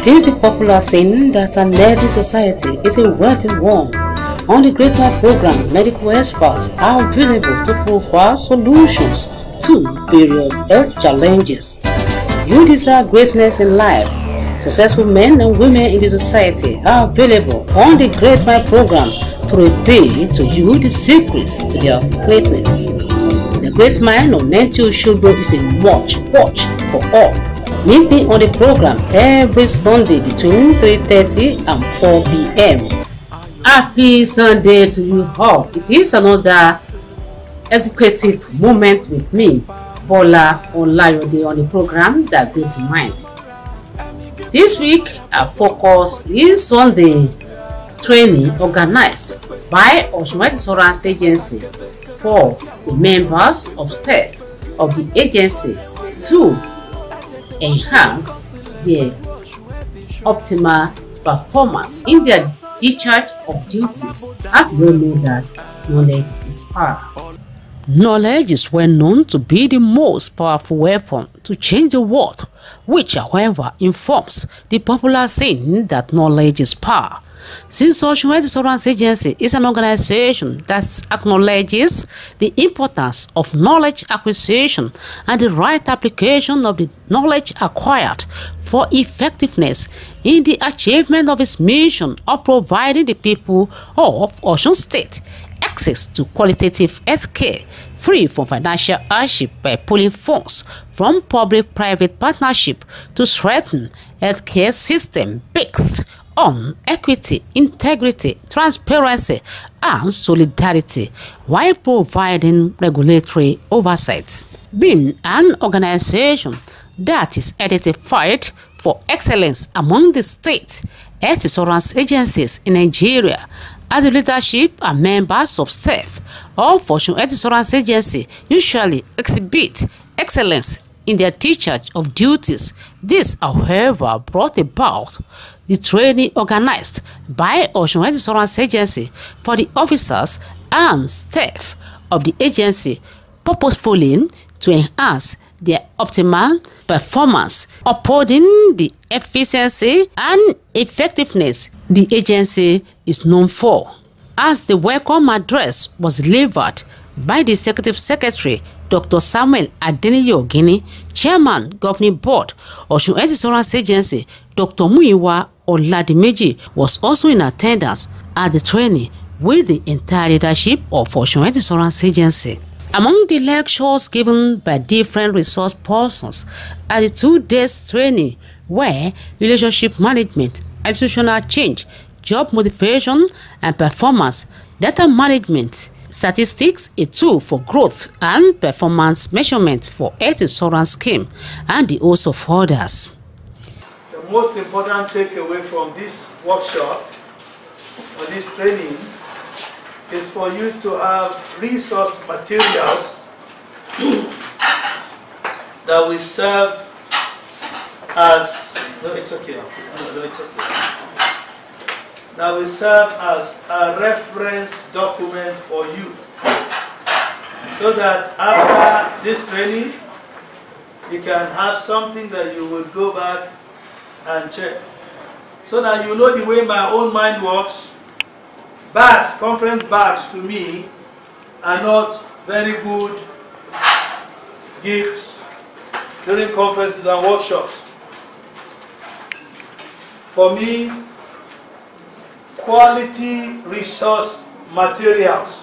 It is the popular saying that an healthy society is a wealthy one. On the Great Mind program, medical experts are available to provide solutions to various health challenges. You desire greatness in life. Successful men and women in the society are available on the Great Mind program to reveal to you the secrets to their greatness. The Great Mind of Nancy Oshogbo is a watch for all. Meet me on the program every Sunday between 3:30 and 4 p.m. Happy Sunday to you all. It is another educative moment with me, Bola Olayode, on the program The Great Mind. This week, our focus is on the training organized by Osun Insurance Agency for the members of staff of the agency to enhance their optimal performance in their discharge of duties. As we know that knowledge is power. Knowledge is well known to be the most powerful weapon to change the world, which, however, informs the popular saying that knowledge is power. Since Osun Insurance Agency is an organization that acknowledges the importance of knowledge acquisition and the right application of the knowledge acquired for effectiveness in the achievement of its mission of providing the people of Osun State access to qualitative health care free from financial hardship by pulling funds from public-private partnership to strengthen healthcare system based on equity, integrity, transparency, and solidarity, while providing regulatory oversight. Being an organization that is identified for excellence among the state health insurance agencies in Nigeria, as the leadership and members of staff of Osun Health Insurance Agency usually exhibit excellence in their discharge of duties. This, however, brought about the training organized by Osun Health Insurance Agency for the officers and staff of the agency, purposefully to enhance their optimal performance, upholding the efficiency and effectiveness the agency is known for. As the welcome address was delivered by the Executive Secretary, Dr. Samuel Adeniyi Ogini, Chairman, Governing Board, Osun Health Insurance Agency, Dr. Muyiwa Oladimeji was also in attendance at the training with the entire leadership of Osun Health Insurance Agency. Among the lectures given by different resource persons at the 2 days training were relationship management, institutional change, job motivation and performance, data management, statistics, a tool for growth and performance measurement for health insurance scheme, and the host of others. The most important takeaway from this workshop or this training is for you to have resource materials that will serve as that will serve as a reference document for you, so that after this training you can have something that you will go back and check, so that you know the way my own mind works. Bags, conference bags to me are not very good gifts during conferences and workshops. For me, quality resource materials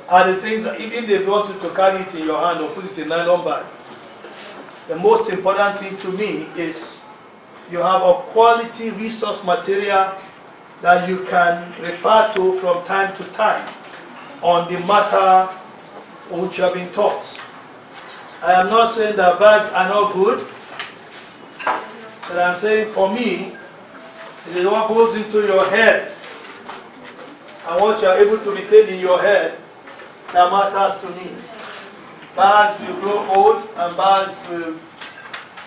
are the things that, even if you want to carry it in your hand or put it in a nylon bag, the most important thing to me is you have a quality resource material that you can refer to from time to time on the matter which you have been taught. I am not saying that bags are not good, but I'm saying for me, it is what goes into your head and what you are able to retain in your head that matters to me. Bags will grow old and bags will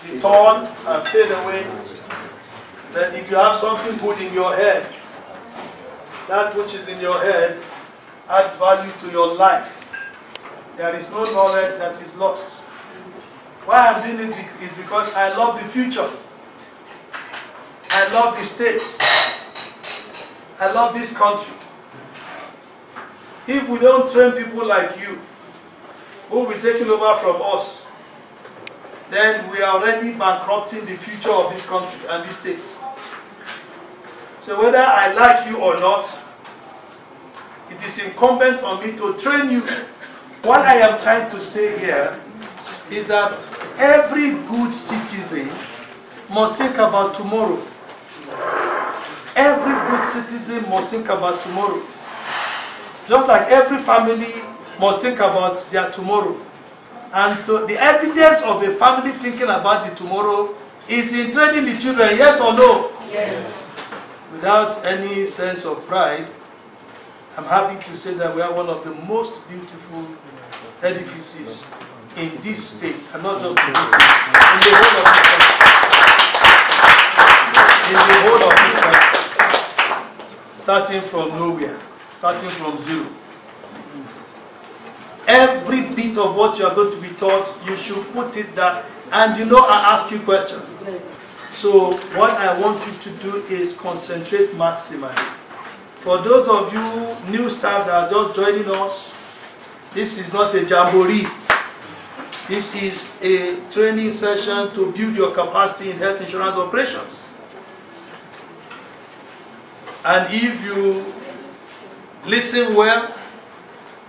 be torn and fade away. But if you have something good in your head, that which is in your head adds value to your life. There is no knowledge that is lost. Why I'm doing it is because I love the future. I love the state. I love this country. If we don't train people like you, who will be taking over from us, then we are already bankrupting the future of this country and this state. So whether I like you or not, it is incumbent on me to train you. What I am trying to say here is that every good citizen must think about tomorrow. Every good citizen must think about tomorrow. Just like every family must think about their tomorrow. And the evidence of a family thinking about the tomorrow is in training the children, yes or no? Yes. Without any sense of pride, I'm happy to say that we are one of the most beautiful edifices in this state, and not just in this state, in the whole of this country. Starting from nowhere, starting from zero. Every bit of what you are going to be taught, you should put it there. And you know, I ask you questions. So what I want you to do is concentrate maximally. For those of you new staff that are just joining us, this is not a jamboree. This is a training session to build your capacity in health insurance operations. And if you listen well,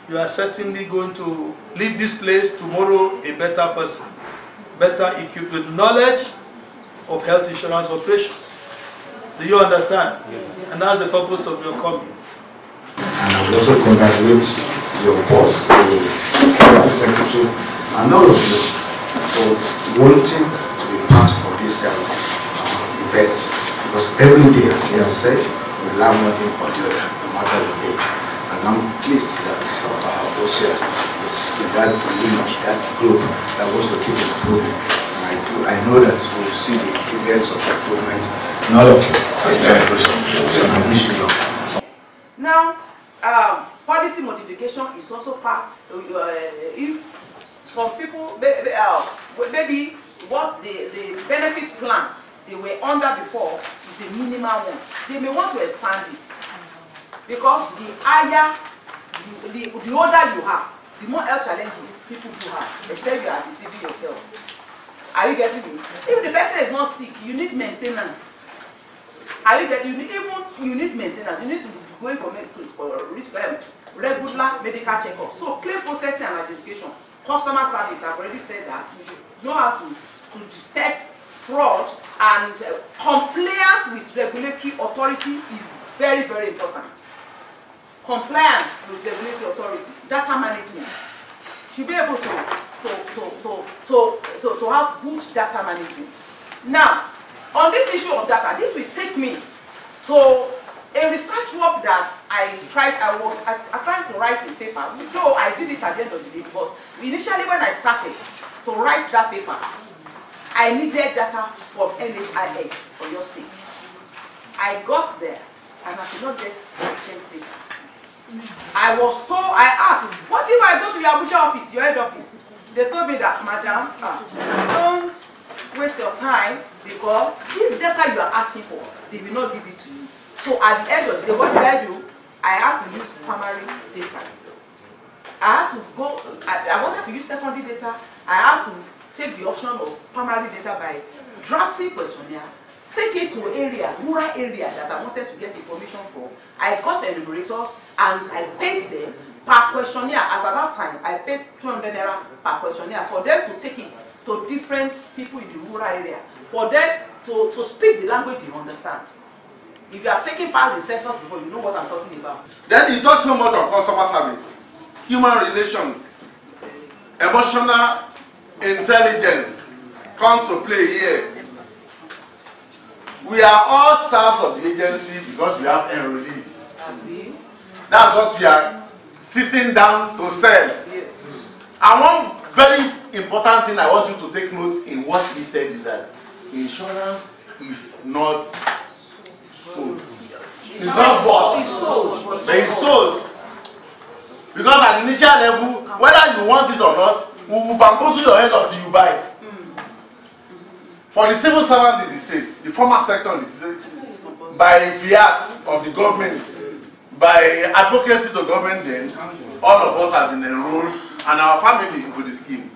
you are certainly going to leave this place tomorrow a better person, better equipped with knowledge of health insurance operations. Do you understand? Yes. And that's the purpose of your coming. And I would also congratulate your boss, the Health Secretary, and all of you for wanting to be part of this kind of event. Because every day, as he has said, we learn one thing or the other, no matter the age. And I'm pleased that also is in that league, that group that wants to keep improving. And I know that we will see the events of improvement in all of you as celebration. So I wish you luck. Now, policy modification is also part. If some people, maybe what the benefit plan they were under before is a minimal one, they may want to expand it. Because the higher, the older you have, the more health challenges people do have, except you are deceiving yourself. Are you getting me? If the person is not sick, you need maintenance. Are you getting? You need maintenance. You need to go in for regular medical checkup. So claim processing and identification, customer service. I've already said that you should know how to detect fraud, and compliance with regulatory authority is very, very important. Compliance with regulatory authority, data management, should be able to have good data management. Now, on this issue of data, this will take me to a research work that I tried to write a paper, though I did it at the end of the day, but initially when I started to write that paper, I needed data from NHIS for your state. I got there and I could not get patient's data. I was told, I asked, what if I go to your Abuja office, your head office? They told me that, madam, don't waste your time because this data you are asking for, they will not give it to you. So at the end of the day, what did I do? I had to use primary data. I wanted to use secondary data. I had to take the option of primary data by drafting questionnaire, take it to area, rural area that I wanted to get information for. I got enumerators and I paid them per questionnaire. As at that time, I paid 200 naira per questionnaire for them to take it to different people in the rural area, for them to speak the language you understand. If you have taken part in the census before, you know what I'm talking about. Then you talk so much on customer service, human relation, emotional intelligence comes to play here. We are all staffs of the agency because we have enrollees. That's what we are sitting down to sell. Yes. And one very important thing I want you to take note in what he said is that insurance is not sold. It's not bought. It's sold. But it's sold. Because at the initial level, whether you want it or not, we will bamboozle your head until you buy. For the civil servants in the state, the formal sector in the state, by fiat of the government, by advocacy to government, then all of us have been enrolled and our family into the scheme.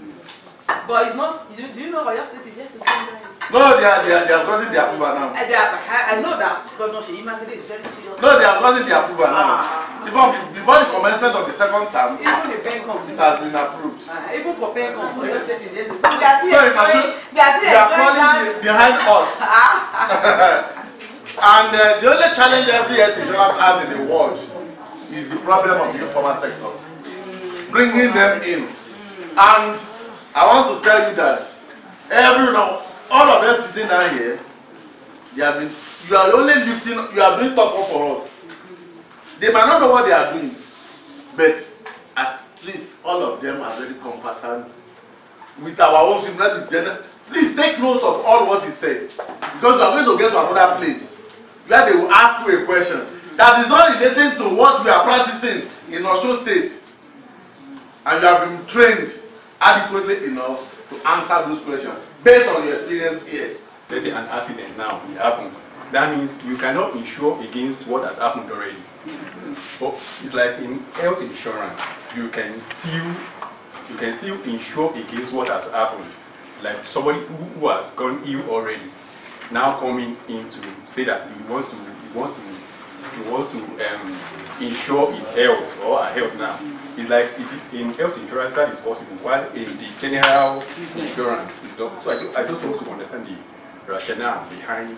But it's not. Do you know Oyo State is just a thing? No, they are gotten the approval now. I know that Governor Seyi Makinde is very serious. No, they have gotten the approval now. Before the commencement of the second term, even the PENCOM, it has been approved. Even for PENCOM, Oyo State is just a thing. So they are falling behind us. And the only challenge every health insurance has in the world is the problem of the informal sector. Bringing them in. And I want to tell you that all of us sitting down here, you are only lifting, you are doing top up for us. They might not know what they are doing, but at least all of them are very conversant with our own similar. Please take note of all what he said, because we are going to get to another place where they will ask you a question that is not relating to what we are practicing in Osun State, and you have been trained adequately enough to answer those questions based on your experience here. Let's say an accident now, it happens. That means you cannot insure against what has happened already. But it's like in health insurance, you can still insure against what has happened. Like somebody who has gone ill already, now coming in to say that he wants to insure his health or her health now. It's like it is in health insurance that is possible, while in the general insurance is not. So I just want to understand the rationale behind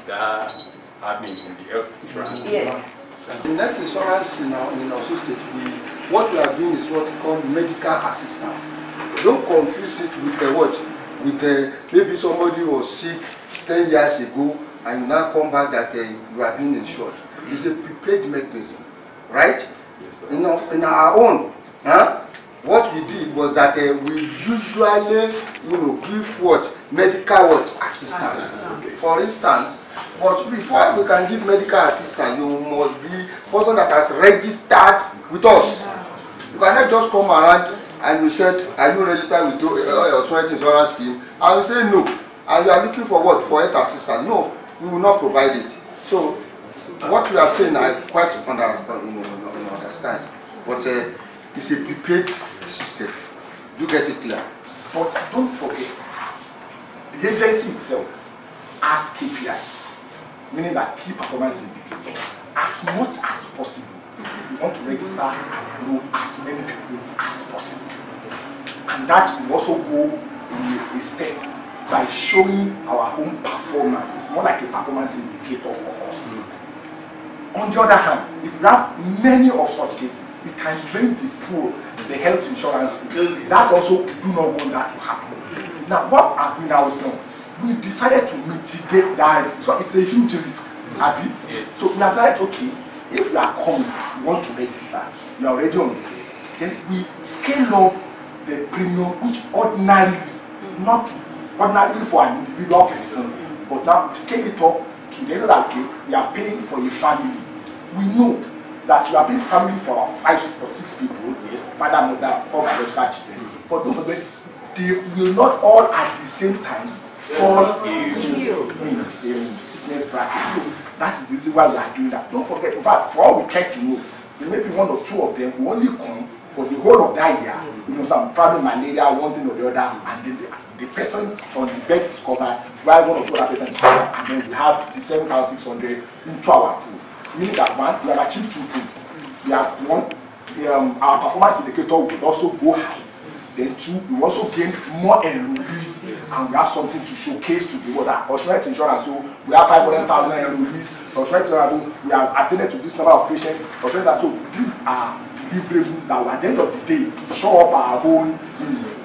that happening in the health insurance. Yes. In health insurance in Osun State, what we are doing is what we call medical assistance. Don't confuse it with the what? With maybe somebody was sick 10 years ago and you now come back that you are being insured. It's a prepaid mechanism, right? Yes, sir. In our own, what we did was that we usually, give what? Medical assistance. Okay. For instance, but before we can give medical assistance, you must be a person that has registered with us. You cannot just come around and we said, are you registered with your health insurance scheme? And we say no. And you are looking for what? For health assistance. No, we will not provide it. So what we are saying, I quite understand. But it's a prepaid system. You get it clear? But don't forget, the agency itself has KPI, meaning that key performance indicator. As much as possible, we want to register as many people as possible. And that will also go in a step by showing our own performance. It's more like a performance indicator for us. On the other hand, if we have many of such cases, it can drain the pool, the health insurance pool. That also do not want that to happen. Now, what have we now done? We decided to mitigate that risk. So it's a huge risk. Happy? Yes. So we have decided, okay, if we are coming, we want to register, we are already on the way. Then we scale up the premium, which ordinarily, not ordinarily for an individual person, but now we scale it up to the extent that okay, we are paying for a family. We know that we are paying family for our 5 or 6 people, yes, father, mother, 4 biological children. But don't forget, they will not all at the same time fall into sickness bracket. So that is the reason why we are doing that. Don't forget, in fact, for all we care to know, maybe 1 or 2 of them will only come for the whole of that year. Some probably malaria, one thing or the other, and then the person on the bed is covered, while 1 or 2 other persons is covered, and then we have the 7,600 into our pool. Meaning that one, we have achieved 2 things. We have one, our performance indicator will also go high. Then 2, we also gain more enrollees, and we have something to showcase to the world. Osun Health Insurance, so we have 500,000 enrollees. Osun Health Insurance, we have attended to this number of patients. Osun Health, so these are deliverables that will, at the end of the day, show up our own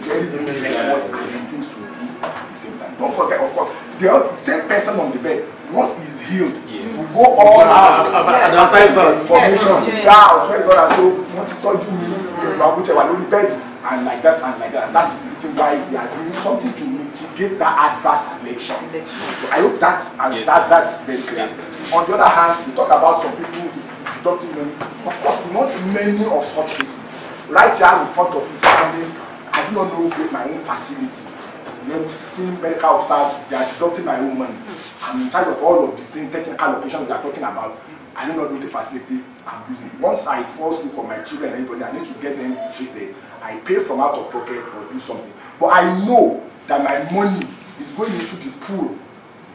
very record and things to do at the same time. Don't forget, of course, the same person on the bed, once he's healed, we go all out information. So want to talk to me, whichever on the bed, and like that, and like that. And that is the reason why we are doing something to mitigate that adverse selection. So I hope that's very clear. On the other hand, we talk about some people deducting money. Of course, we want many of such cases. Right here in front of me standing, I do not know with my own facility. level 16 medical officer, they are deducting my own money. I'm in charge of all of the technical locations we are talking about. I do not know the facility I'm using. Once I fall sick for my children and anybody, I need to get them treated. I pay from out of pocket or do something. But I know that my money is going into the pool,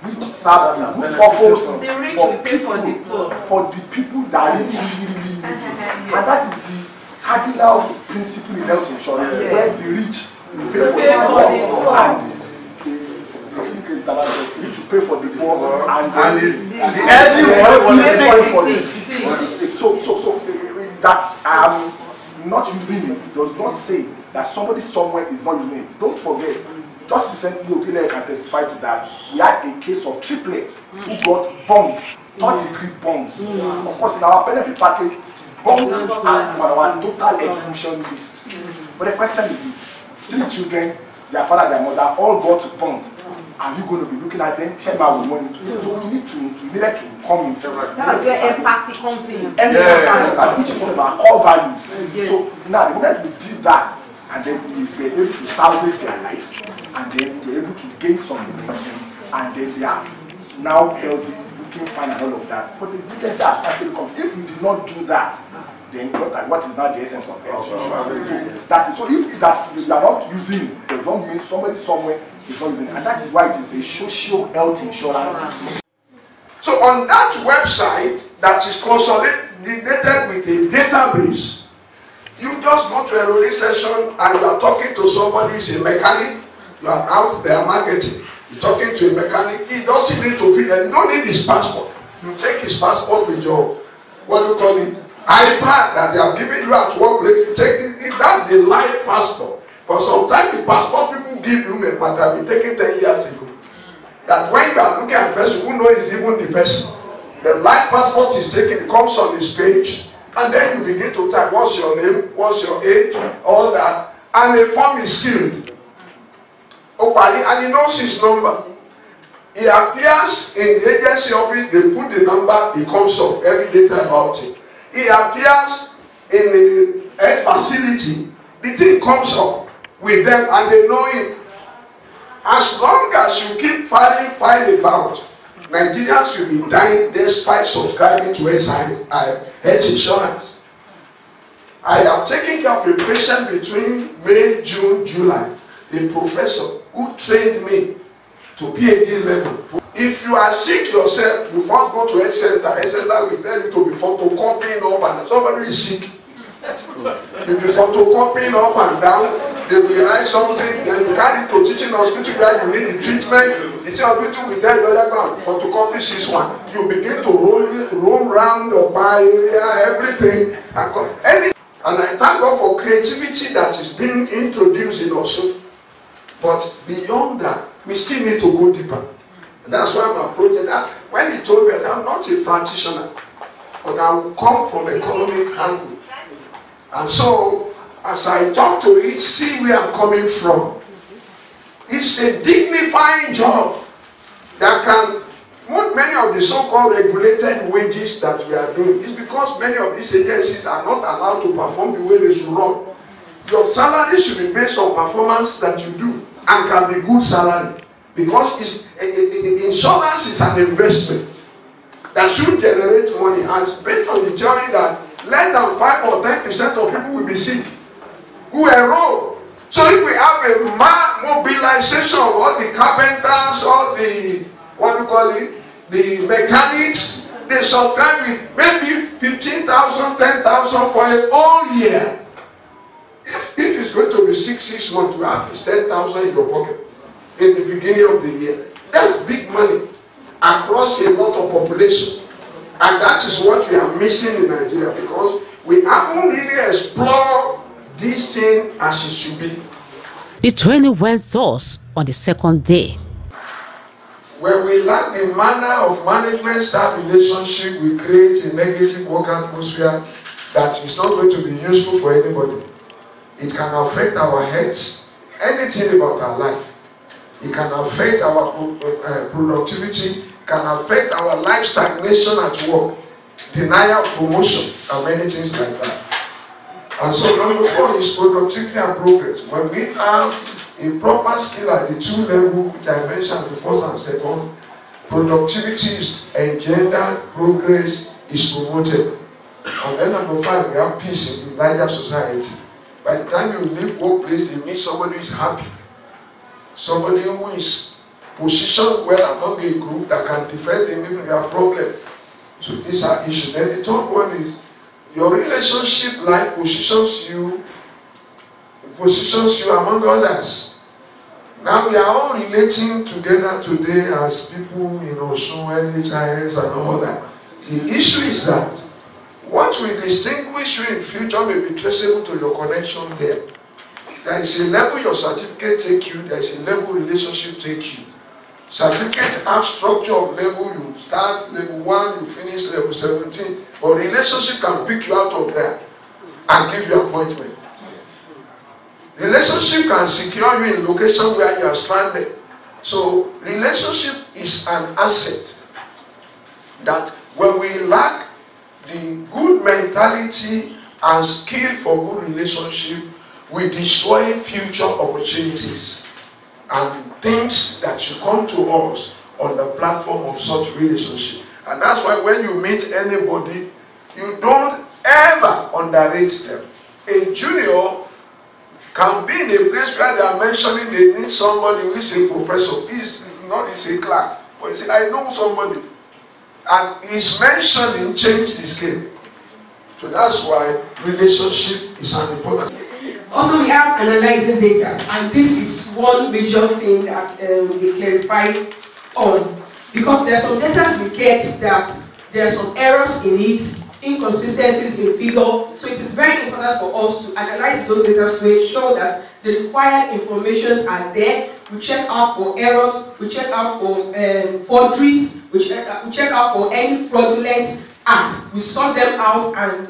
which serves a good purpose for the people that really need it. And that is the cardinal principle in health insurance, where the rich will pay for the poor and the rich will pay for the poor and the elderly will pay for the sick. So that I'm not using it does not say that somebody somewhere is not using it. Don't forget, just recently, Okile can testify to that. We had a case of triplets who got bumped, third-degree bumps. Of course, in our benefit package, bumps are on our total exclusion list. But the question is this: 3 children, their father, their mother, all got bumped. Are you going to be looking at them, share my money? So we needed to come in several. That's where empathy comes in. Which is one of our core values. So now, the moment we did that, and then we were able to salvage their lives, and then we were able to gain some momentum, and then they are now healthy, looking fine, and all of that. But the biggest has started to come. If we did not do that, then what is now the essence of health insurance? So that's it. So if that you are not using it, does not mean somebody somewhere is not using it, and that is why it is a social health insurance. So on that website that is consolidated with a database, you just go to a release session and you are talking to somebody who is a mechanic. You are out there marketing. You're talking to a mechanic. He doesn't need to fill, and you don't need his passport. You take his passport with your, what do you call it, iPad that they have given you at work. You take it. That's a live passport. For sometimes the passport people give you may have been taken 10 years ago. That when you are looking at a person who knows is even the person, the live passport is taken, it comes on this page. And then you begin to type what's your name, what's your age, all that. And the form is sealed. And he knows his number. He appears in the agency office, they put the number, he comes up, every data about it. He appears in the health facility, the thing comes up with them and they know him. As long as you keep filing about, Nigerians will be dying despite subscribing to health insurance. I have taken care of a patient between May, June, July. A professor who trained me to PhD level. If you are sick yourself, you first go to health center. Health center will tell you to be photocopying up and down. Somebody is sick. If you photocopying up and down, they will write something, then you carry it to teaching hospital where you need the treatment. The teaching hospital will tell you other ground, photocopy 6-1. You begin to roam around or buy area, everything. And I thank God for creativity that is being introduced in also. But beyond that, we still need to go deeper. And that's why I'm approaching that. When he told me, I said, I'm not a practitioner, but I will come from economic angle. And so, as I talk to it, see where I'm coming from. It's a dignifying job that can, many of the so-called regulated wages that we are doing is because many of these agencies are not allowed to perform the way they should run. Your salary should be based on performance that you do and can be good salary, because insurance is an investment that should generate money, and it's based on the theory that less than 5 or 10% of people will be sick who enroll. So if we have a mobilization of all the carpenters, all the, what do you call it, the mechanics, they subscribe with maybe 15,000, 10,000 for a whole year. If it's going to be 6 months, you have 10,000 in your pocket in the beginning of the year. That's big money across a lot of population. And that is what we are missing in Nigeria, because we haven't really explored this thing as it should be. The training went thus on the second day. When we lack the manner of management-staff relationship, we create a negative work atmosphere that is not going to be useful for anybody. It can affect our health, anything about our life. It can affect our productivity, can affect our life stagnation at work, denial of promotion, and many things like that. And so number 4 is productivity and progress. When we have A proper skill at the 2 levels, which I mentioned, the first and second, productivity is engendered, progress is promoted. And then number 5, we have peace in the larger society. By the time you leave workplace, you meet somebody who is happy. Somebody who is positioned well among a group that can defend them even their problem. So these are issues. Then the third one is your relationship life positions you among others. Now we are all relating together today as people, Osun, NHIS and all that. The issue is that what will distinguish you in future may be traceable to your connection there. There is a level your certificate take you, there is a level relationship take you. Certificate have structure of level, you start level 1, you finish level 17, but relationship can pick you out of there and give you appointment. Relationship can secure you in location where you are stranded. So relationship is an asset that when we lack the good mentality and skill for good relationship, we destroy future opportunities and things that should come to us on the platform of such relationship. And that's why when you meet anybody, you don't ever underrate them. A junior can be in a place where they are mentioning they need somebody who is a professor. He's a clerk. But he said, I know somebody. And his mentioning changed his game. So that's why relationship is an important thing. Also, we have analyzing data, and this is one major thing that we clarify on, because there are some data we get that there are some errors in it, inconsistencies in figure, so it is very important for us to analyze those data to ensure that the required information are there. We check out for errors, we check out for forgeries, we check out for any fraudulent acts. We sort them out and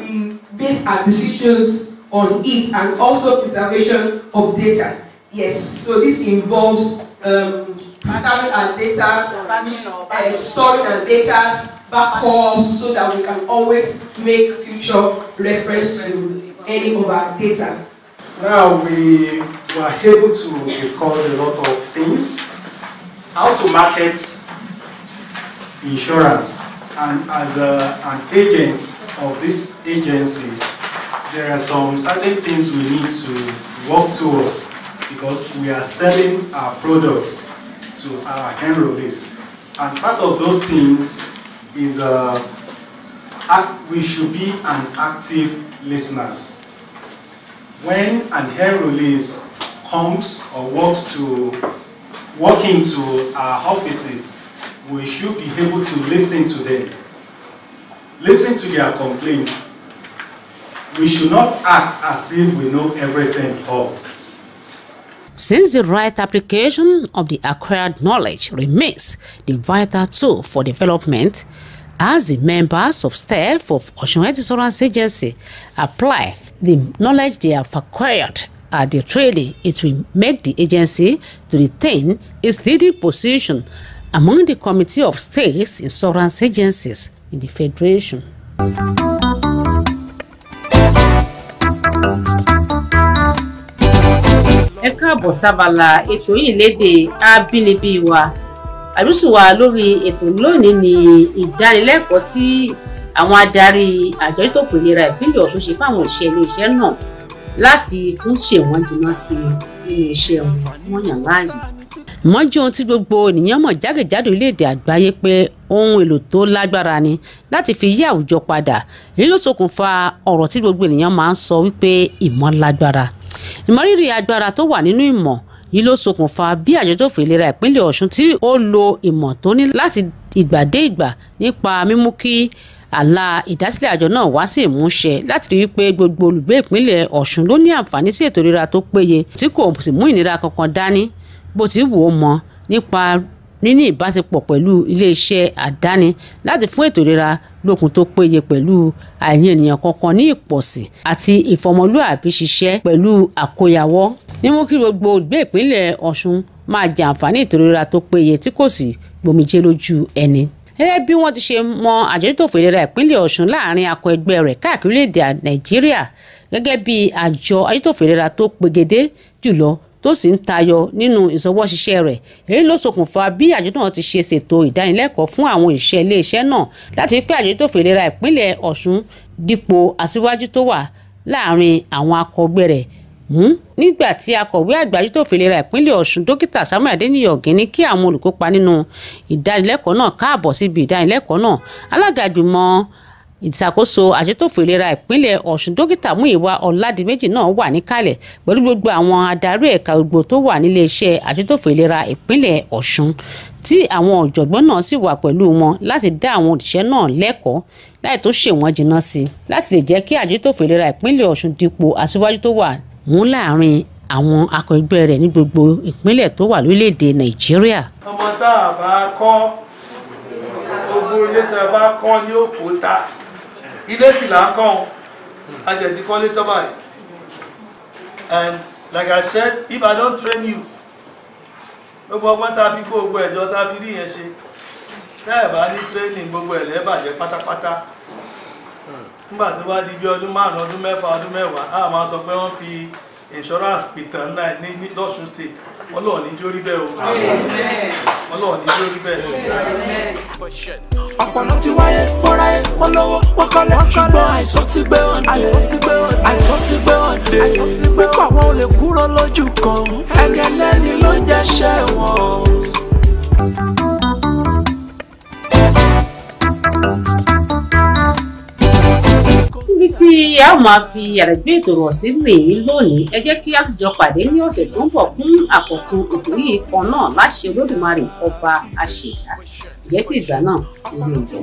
we base our decisions on it, and also preservation of data. Yes, so this involves preserving our data, storing our data, backups, so that we can always make future reference to any of our data. Now we were able to discuss a lot of things. How to market insurance. And as an agent of this agency, there are some certain things we need to work towards, because we are selling our products to our enrollees. And part of those things is we should be an active listeners. When an enrollee comes or walk into our offices, we should be able to listen to them, listen to their complaints. We should not act as if we know everything all. Since the right application of the acquired knowledge remains the vital tool for development, as the members of staff of Osun Health Insurance Agency apply the knowledge they have acquired at the training, it will make the agency to retain its leading position among the Committee of States Insurance Agencies in the Federation. Ẹ káàbọ̀ sábàlá ètò yìí lédè abínibí wa. Àdúsù wa lórí ètò lónìí ni ìdánilẹ́kọ̀ọ́ tí àwọn adarí àjọ ètò ìlera ìpínlẹ̀ Ọ̀ṣun ṣe fáwọn òṣìṣẹ́ ilé-iṣẹ́ náà láti tún ṣe wọ́n jìnnà sí nínú iṣẹ́ wọn yàn láàyè. Mọ́jú ohun tí gbogbo ènìyàn mọ̀ jákèjádò orílẹ̀-èdè àgbáyé pé ohun èlò tó lágbára ni láti fi yí àwùjọ padà. Èyí ló ṣokùnfà ọ̀rọ̀ tí gbogbo ènìyàn máa ń sọ wípé ìmọ̀ lágbára. Ìmọrírì agbára tó wà nínú ìmọ̀ yìí ló ṣokùnfà bí àjọ tó fẹ́ ìlera ìpínlẹ̀ Ọ̀ṣun tí ó lo ìmọ̀ tó ní láti ìgbà dé ìgbà nípa mímú kí àlà ìdásílẹ̀ àjọ náà wá sí ìmúṣẹ, láti rí wípé gbogbo olùgbé ìpínlẹ̀ Ọ̀ṣun ló ní àǹfààní sí ètò ìlera tó péye tí kò sì mú ìnira kankan dání bó ti wù ó mọ, nípa níní ìbáṣepọ̀ pẹ̀lú ilé-iṣẹ́ àdáni láti fún ètò ìlera lókun tó péye pẹ̀lú àìní ènìyàn kankan ní ìpọ̀sí àti ìfọmọlúàbí ṣiṣẹ́ pẹ̀lú àkóyawọ́. Mímú kí gbogbo olùgbé ìpínlẹ̀ Ọ̀ṣun máa jẹ àǹfààní ètò ìlera tó péye tí kò sì gbòmìjẹ lójú ẹni. gẹ́gẹ́ bí wọ́n ti ṣe mọ àjọ ìlera ìpínlẹ̀ Ọ̀ṣun láàrin akọ ẹgbẹ́ rẹ̀ káàkiri orílẹ̀-èdè Nàìjíríà gẹ́gẹ́ bí àjọ ìlera tó pegedé jùlọ tó sì ń tayọ nínú ìṣọwọ́ṣiṣẹ́ rẹ̀. Èyí ló ṣokùnfà bí àjọ náà ti ṣe ṣètò ìdánilẹ́kọ̀ọ́ fún àwọn òṣìṣẹ́ iléeṣẹ́ náà láti rí pé àjọ ìlera ìpínlẹ̀ Ọ̀ṣun dípò aṣíwájú tó wà láàrin àwọn akọgbẹ́ rẹ̀ mú. Nígbà tí akọ̀wé àgbà àjọ ìlera ìpínlẹ̀ Ọ̀ṣun dókítà Samuel Adeniyi Ogini kí àwọn olùkópa nínú ìdánilẹ́kọ̀ọ́ náà káàbọ̀ síbi ìdánilẹ́kọ̀ọ́ náà, alága ìgbìmọ̀ ìṣàkóso àjọ ìlera ìpínlẹ̀ Ọ̀ṣun dókítà Múyìwá Ọládìméjì náà wà níkàlẹ̀ pẹ̀lú gbogbo àwọn adarí ẹ̀ka gbogbo tó wà nílé iṣẹ́ àjọ ìlera ìpínlẹ̀ Ọ̀ṣun tí àwọn ọ̀jọ̀gbọ́n náà sì wà pẹ̀lú wọn láti dá àwọn òṣìṣẹ́ náà lẹ́kọ̀ọ́ láì tó ṣe wọ́n jìnnà sí láti lè jẹ́ kí àjọ ìlera ìpínlẹ̀ Ọ̀ṣun dípò aṣíwájú tó wà mú láàrin àwọn akọ ẹgbẹ́ rẹ̀ ní gbogbo ìpínlẹ̀ tó wà lórílẹ̀‐èdè Nàìjíríà. ọmọ tá a bá kọ́ gbogbo ilé tá a bá kọ́ ní òkúta ilé sì là ń kọ́ ajẹ̀tí kọ́lé tọ́ báyìí. And like I said, if I don't train you gbogbo ọgbọ́n tá a fi kó gbogbo ẹ̀jọ́ tá a fi rí yẹn ṣe tá ẹ̀ bá ní training gbogbo ẹ̀ lẹ́bàjẹ́ pátápátá. Nígbà tó bá di bí ọdún 5 ọdún 6 ọdún 10 a máa sọ pé wọ́n fi insurance pìtàn náà ní lọ́sùn state Ọlọ́run ní jórí bẹ́ẹ̀ o Ọlọ́run ní jórí bẹ́ẹ̀. ọ̀pọ̀lọ́ ti wáyé bọ́ra ẹ̀ wọ́n lọ́wọ́ wọ́n kọ́lẹ̀ ṣùgbọ́n àìsàn ti gbé wọn dé pípọ̀ wọn ò lè kúrò lójú kan ẹni ẹlẹ́ni ló ń jẹ́ṣẹ́ wọn. níbi tí a ó máa fi àrẹ̀gbé ètò rọ̀ sí rèé lónìí, ẹ jẹ́ kí a tún jọ pàdé ní ọ̀sẹ̀ tó ń bọ̀ fún àkọ́tún ètò yìí kan náà láṣẹ Olódùmarè ọba àṣẹ̀dá. Ìjẹ́ tí ìgbà náà ìlú ìjọ.